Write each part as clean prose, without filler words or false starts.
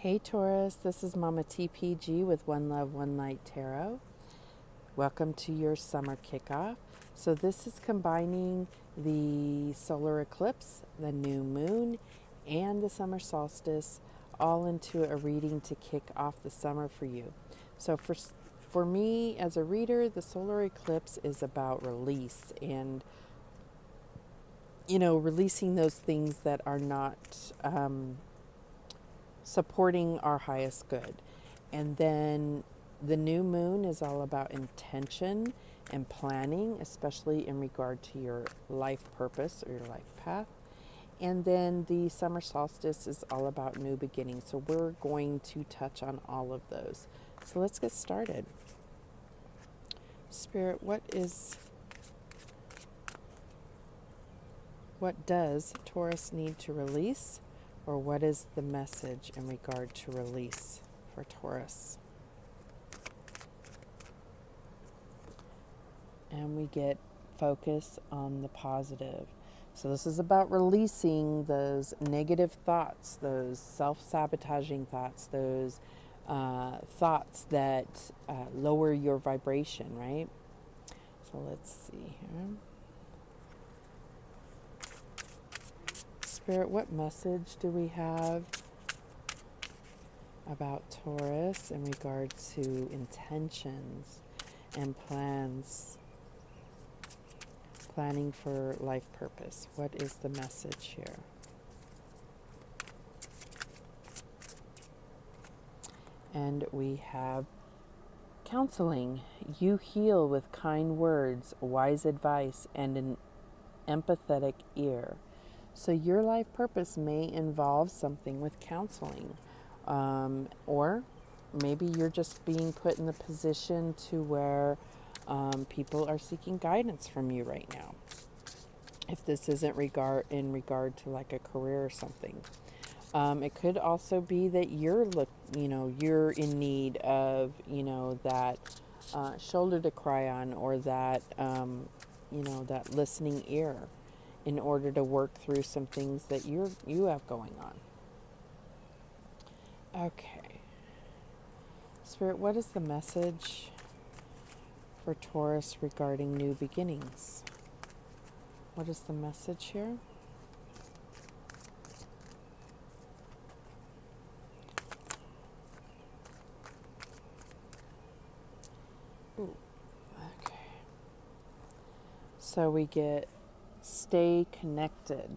Hey Taurus, this is Mama TPG with One Love, One Light Tarot. Welcome to your summer kickoff. So this is combining the solar eclipse, the new moon, and the summer solstice all into a reading to kick off the summer for you. So for me as a reader, the solar eclipse is about release and releasing those things that are not supporting our highest good. And then the new moon is all about intention and planning, especially in regard to your life purpose or your life path. And then the summer solstice is all about new beginnings. So we're going to touch on all of those. So let's get started. Spirit, what does Taurus need to release? Or what is the message in regard to release for Taurus? And we get focus on the positive. So this is about releasing those negative thoughts, those self-sabotaging thoughts, those thoughts that lower your vibration, right? So let's see here. Spirit, what message do we have about Taurus in regard to intentions and planning for life purpose? What is the message here? And we have counseling. You heal with kind words, wise advice, and an empathetic ear. So your life purpose may involve something with counseling, or maybe you're just being put in the position to where people are seeking guidance from you right now. If this isn't in regard to like a career or something, it could also be that you're in need of that shoulder to cry on, or that that listening ear, in order to work through some things that you have going on. Okay. Spirit, what is the message for Taurus regarding new beginnings? What is the message here? Ooh, okay. So we get stay connected.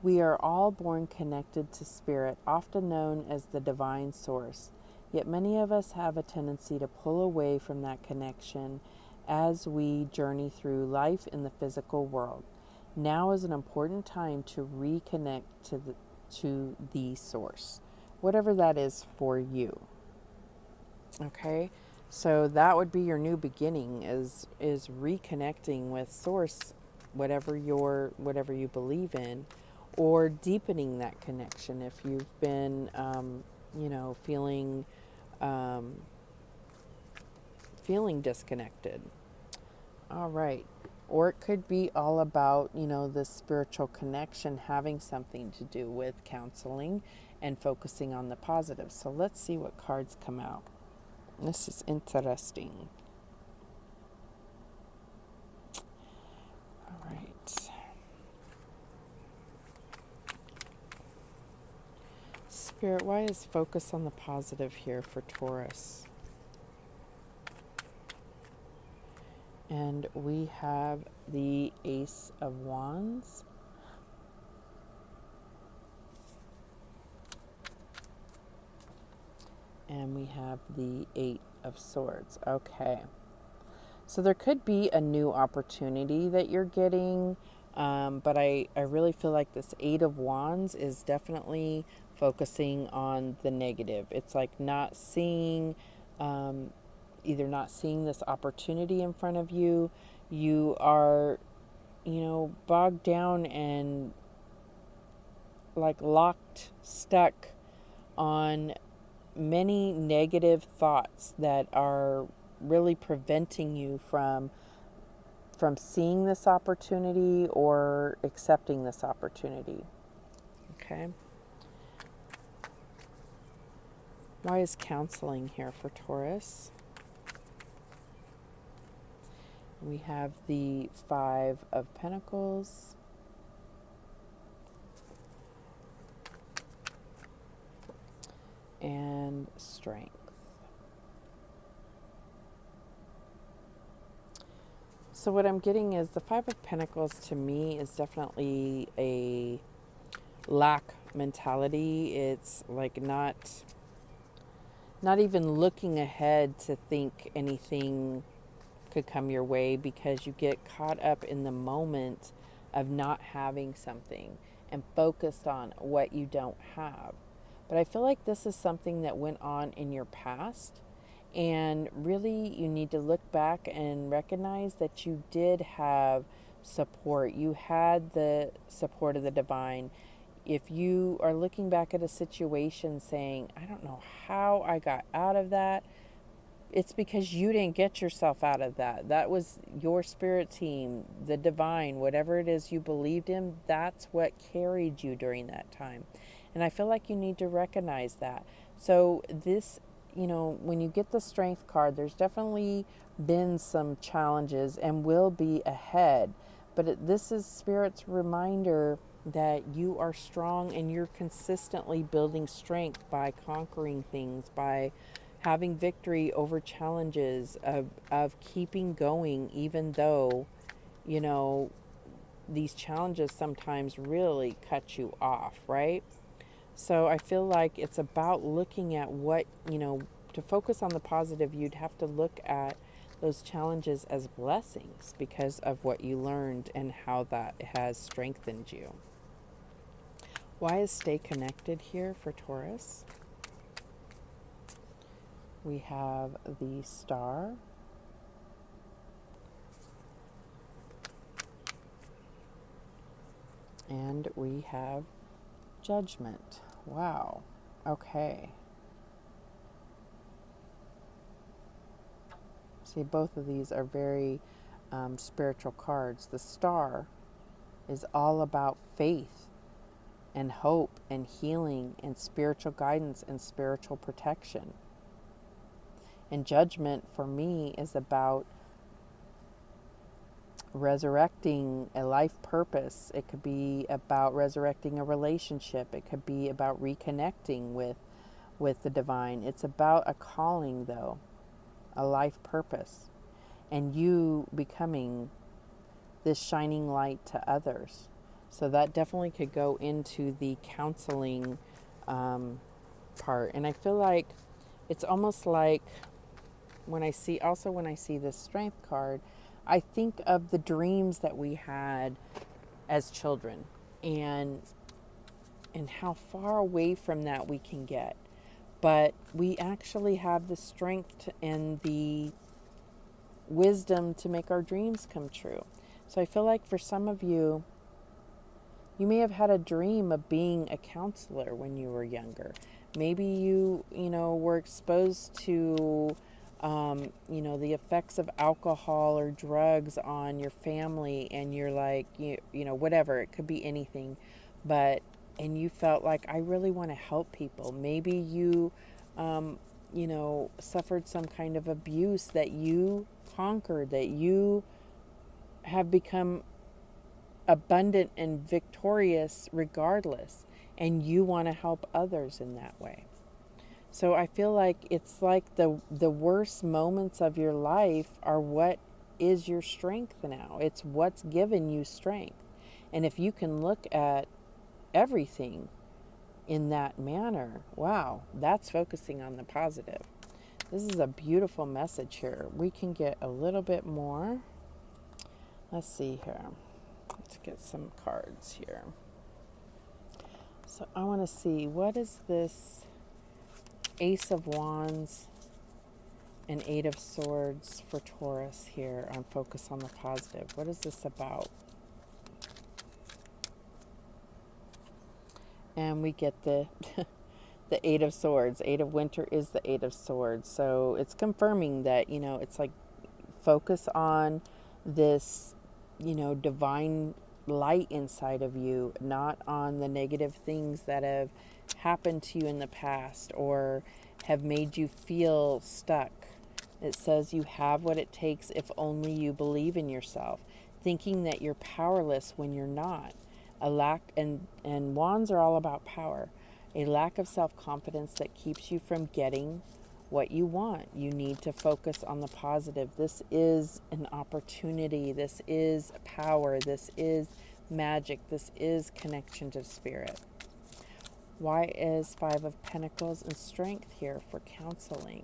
We are all born connected to spirit, often known as the divine source. Yet many of us have a tendency to pull away from that connection as we journey through life in the physical world. Now is an important time to reconnect to the source, whatever that is for you. Okay? So that would be your new beginning, is reconnecting with source, whatever you believe in, or deepening that connection if you've been feeling disconnected. All right. Or it could be all about, the spiritual connection having something to do with counseling and focusing on the positive. So let's see what cards come out. This is interesting. All right. Spirit, why is focus on the positive here for Taurus? And we have the Ace of Wands. And we have the Eight of Swords. Okay. So there could be a new opportunity that you're getting, but I really feel like this Eight of Wands is definitely focusing on the negative. It's like not seeing, either not seeing this opportunity in front of you. You are, bogged down and like stuck on many negative thoughts that are really preventing you from seeing this opportunity or accepting this opportunity. Okay. Why is counseling here for Taurus? We have the Five of Pentacles. And Strength. So what I'm getting is the Five of Pentacles to me is definitely a lack mentality. It's like not even looking ahead to think anything could come your way, because you get caught up in the moment of not having something and focused on what you don't have. But I feel like this is something that went on in your past, and really you need to look back and recognize that you did have support. You had the support of the divine. If you are looking back at a situation saying, I don't know how I got out of that, it's because you didn't get yourself out of that. That was your spirit team, the divine, whatever it is you believed in, that's what carried you during that time. And I feel like you need to recognize that. So this, when you get the Strength card, there's definitely been some challenges and will be ahead. But this is Spirit's reminder that you are strong and you're consistently building strength by conquering things, by having victory over challenges, of keeping going, even though, these challenges sometimes really cut you off, right? So I feel like it's about looking at what, to focus on the positive, you'd have to look at those challenges as blessings because of what you learned and how that has strengthened you. Why is stay connected here for Taurus? We have the Star. And we have Judgment. Wow. Okay. See, both of these are very spiritual cards. The Star is all about faith and hope and healing and spiritual guidance and spiritual protection. And Judgment for me is about resurrecting a life purpose. It could be about resurrecting a relationship. It could be about reconnecting with the divine. It's about a calling, though, a life purpose, and you becoming this shining light to others. So that definitely could go into the counseling part. And I feel like it's almost like when I see this Strength card, I think of the dreams that we had as children, and how far away from that we can get. But we actually have the strength and the wisdom to make our dreams come true. So I feel like for some of you, you may have had a dream of being a counselor when you were younger. Maybe you were exposed to the effects of alcohol or drugs on your family, and you're like, whatever, it could be anything, and you felt like, I really want to help people. Maybe you, suffered some kind of abuse that you conquered, that you have become abundant and victorious regardless, and you want to help others in that way. So I feel like it's like the worst moments of your life are what is your strength now. It's what's given you strength. And if you can look at everything in that manner, wow, that's focusing on the positive. This is a beautiful message here. We can get a little bit more. Let's see here. Let's get some cards here. So I want to see, what is this Ace of Wands and Eight of Swords for Taurus here on Focus on the Positive? What is this about? And we get the the Eight of Swords. Eight of Winter is the Eight of Swords. So it's confirming that, it's like focus on this, divine light inside of you, not on the negative things that have happened to you in the past, or have made you feel stuck. It says you have what it takes if only you believe in yourself, thinking that you're powerless when you're not. A lack and wands are all about power. A lack of self-confidence that keeps you from getting what you want. You need to focus on the positive. This is an opportunity. This is power. This is magic. This is connection to spirit. Why is Five of Pentacles and Strength here for counseling?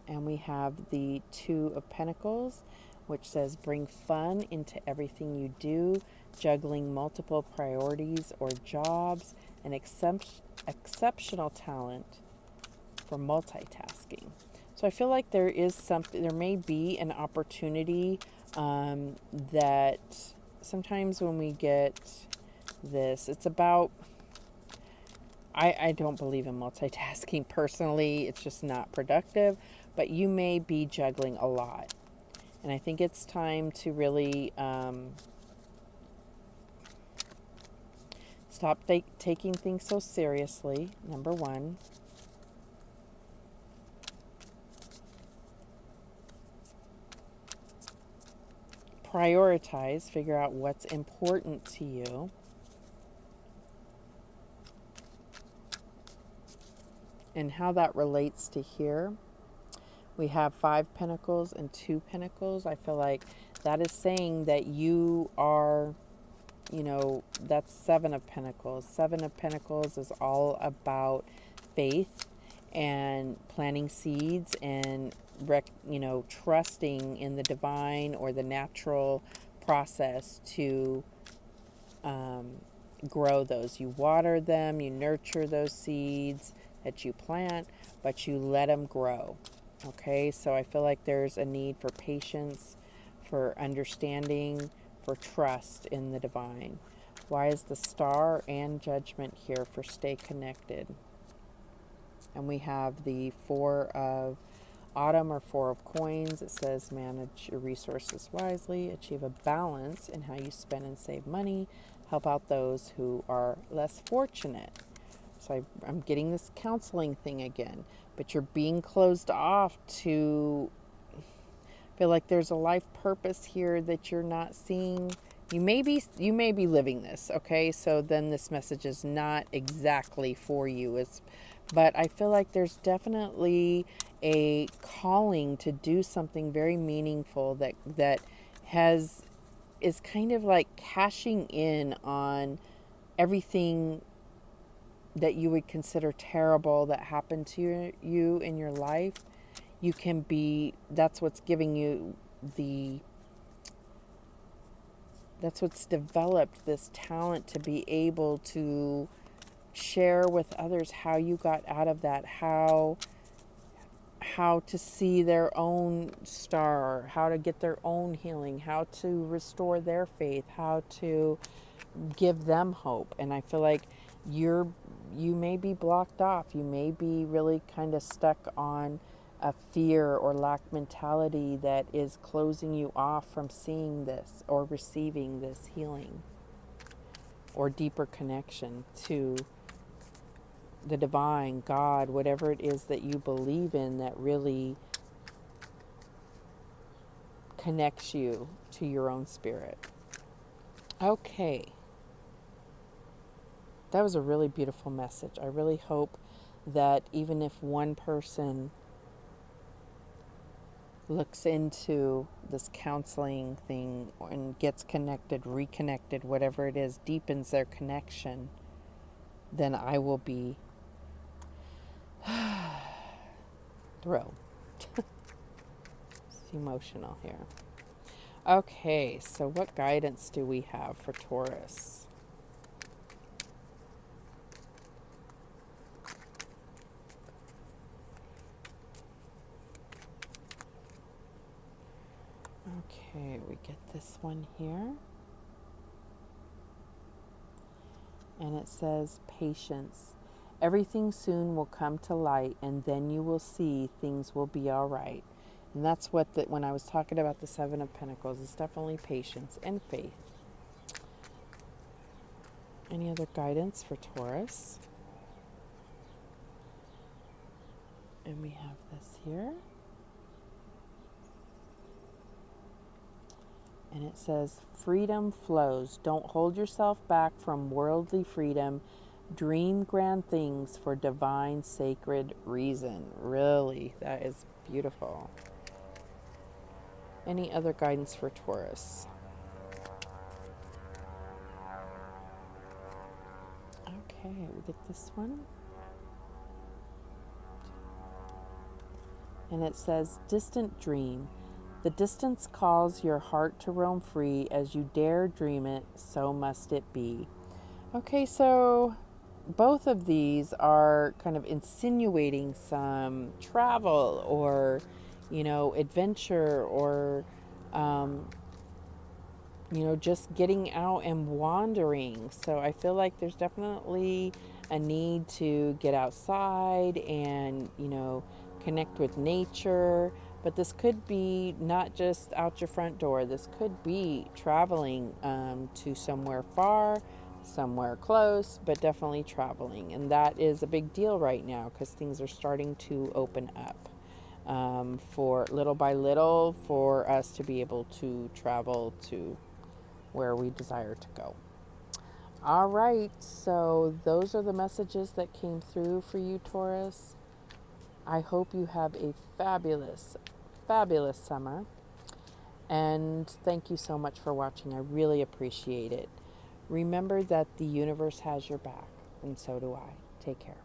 And we have the Two of Pentacles, which says bring fun into everything you do, juggling multiple priorities or jobs, and exceptional talent for multitasking. So I feel like there is something, there may be an opportunity that sometimes when we get this, it's about, I don't believe in multitasking personally. It's just not productive, but you may be juggling a lot. And I think it's time to really stop taking things so seriously, number one. Prioritize, figure out what's important to you. And how that relates to here. We have 5 Pentacles and 2 Pentacles. I feel like that is saying that you are, you know, that's 7 of Pentacles. 7 of Pentacles is all about faith and planting seeds and, trusting in the divine or the natural process to grow those. You water them, you nurture those seeds that you plant, but you let them grow. Okay, so I feel like there's a need for patience, for understanding, for trust in the divine. Why is the Star and Judgment here for stay connected? And we have the 4 of Autumn or 4 of Coins. It says manage your resources wisely, achieve a balance in how you spend and save money, help out those who are less fortunate. So I'm getting this counseling thing again, but you're being closed off to feel like there's a life purpose here that you're not seeing. You may be living this, okay? So then this message is not exactly for you. But I feel like there's definitely a calling to do something very meaningful that is kind of like cashing in on everything that you would consider terrible that happened to you in your life. That's what's giving you that's what's developed this talent to be able to share with others how you got out of that, how to see their own star, how to get their own healing, how to restore their faith, how to give them hope. And I feel like you may be blocked off. You may be really kind of stuck on a fear or lack mentality that is closing you off from seeing this or receiving this healing or deeper connection to the divine, God, whatever it is that you believe in that really connects you to your own spirit. Okay. That was a really beautiful message. I really hope that even if one person looks into this counseling thing and gets connected, reconnected, whatever it is, deepens their connection, then I will be thrilled. It's emotional here. Okay, so what guidance do we have for Taurus? Okay, we get this one here. And it says patience. Everything soon will come to light, and then you will see things will be all right. And that's what when I was talking about the 7 of Pentacles, it's definitely patience and faith. Any other guidance for Taurus? And we have this here. And it says, freedom flows. Don't hold yourself back from worldly freedom. Dream grand things for divine sacred reason. Really, that is beautiful. Any other guidance for Taurus? Okay, we get this one. And it says, distant dream. The distance calls your heart to roam free. As you dare dream it, so must it be. Okay, so both of these are kind of insinuating some travel or, adventure or, just getting out and wandering. So I feel like there's definitely a need to get outside and, connect with nature. But this could be not just out your front door. This could be traveling to somewhere far, somewhere close, but definitely traveling. And that is a big deal right now because things are starting to open up for little by little for us to be able to travel to where we desire to go. All right, so those are the messages that came through for you, Taurus. I hope you have a fabulous, fabulous summer. And thank you so much for watching. I really appreciate it. Remember that the universe has your back, and so do I. Take care.